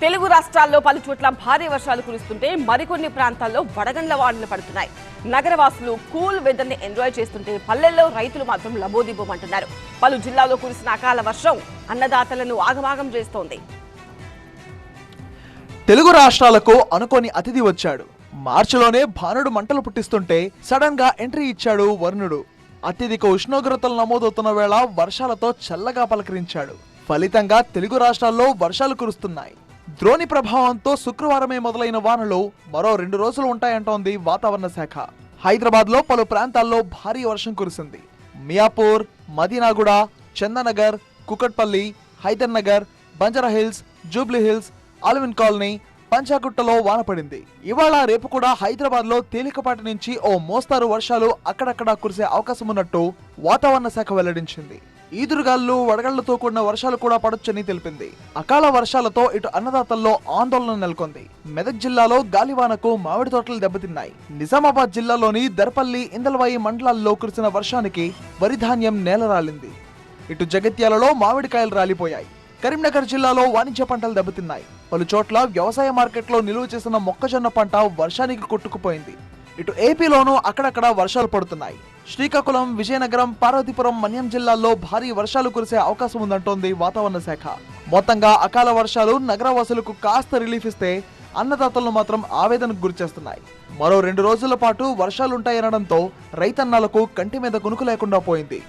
తెలుగు రాష్ట్రాల్లో పలుచోట్ల భారీ వర్షాలు కురుస్తుంటే మరికొన్ని ప్రాంతాల్లో వడగండ్ల వానలు పడుతున్నాయి. నగరవాసులు కూల్ వెదర్ ని ఎంజాయ్ చేస్తుంటే పల్లెల్లో రైతులు మాత్రం లబోదిబోమంటున్నారు. పలు జిల్లాల్లో కురిసిన అకాల వర్షం అన్నదాతలను ఆగమాగం చేస్తోంది. తెలుగు రాష్ట్రాలకు అనుకోని అతిథి వచ్చాడు. మార్చిలోనే భానుడు మంటలు పుట్టిస్తుంటే సడన్ గా ఎంట్రీ ఇచ్చాడు వరుణుడు. అత్యధిక ఉష్ణోగ్రతలు నమోదవుతున్న వేళ వర్షాలతో చల్లగా పలకరించాడు. ఫలితంగా తెలుగు రాష్ట్రాల్లో వర్షాలు కురుస్తున్నాయి. ద్రోణి ప్రభావంతో శుక్రవారమే మొదలైన వానలు మరో 2 రోజులు ఉంటాయంటోంది వాతావరణ శాఖ. హైదరాబాద్ లో పలు ప్రాంతాల్లో భారీ వర్షం కురిసింది. మియాపూర్, మదీనాగూడ, చందనగర్, కుకట్పల్లి, హైదర్ నగర్, బంజారాహిల్స్, జూబ్లీ హిల్స్, ఆల్విన్ కాలనీ, పంచాగుట్టలో వాన పడింది. ఇవాళ రేపు కూడా హైదరాబాద్ లో తేలికపాటి నుంచి ఓ మోస్తారు వర్షాలు అక్కడక్కడా కురిసే అవకాశం ఉన్నట్టు వాతావరణ శాఖ వెల్లడించింది. ఈదురుగాలు, వడగళ్లతో కూడిన వర్షాలు కూడా పడొచ్చని తెలిపింది. అకాల వర్షాలతో ఇటు అన్నదాతల్లో ఆందోళన నెలకొంది. మెదక్ జిల్లాలో గాలివానకు మామిడి తోటలు దెబ్బతిన్నాయి. నిజామాబాద్ జిల్లాలోని దర్పల్లి, ఇందల్వాయి మండలాల్లో కురిసిన వర్షానికి వరి ధాన్యం నేలరాలింది. ఇటు జగిత్యాలలో మామిడికాయలు రాలిపోయాయి. కరీంనగర్ జిల్లాలో వాణిజ్య పంటలు దెబ్బతిన్నాయి. పలు చోట్ల వ్యవసాయ మార్కెట్లో నిలువ చేసిన మొక్కజొన్న పంట వర్షానికి కొట్టుకుపోయింది. ఇటు ఏపీలోనూ అక్కడక్కడ వర్షాలు పడుతున్నాయి. శ్రీకాకుళం, విజయనగరం, పార్వతీపురం, మన్యం జిల్లాల్లో భారీ వర్షాలు కురిసే అవకాశం ఉందంటోంది వాతావరణ శాఖ. మొత్తంగా అకాల వర్షాలు నగరవాసులకు కాస్త రిలీఫ్ ఇస్తే అన్నదాతలను మాత్రం ఆవేదనకు గురిచేస్తున్నాయి. మరో 2 రోజుల పాటు వర్షాలుంటాయనడంతో రైతన్నలకు కంటి మీద కునుకు లేకుండా పోయింది.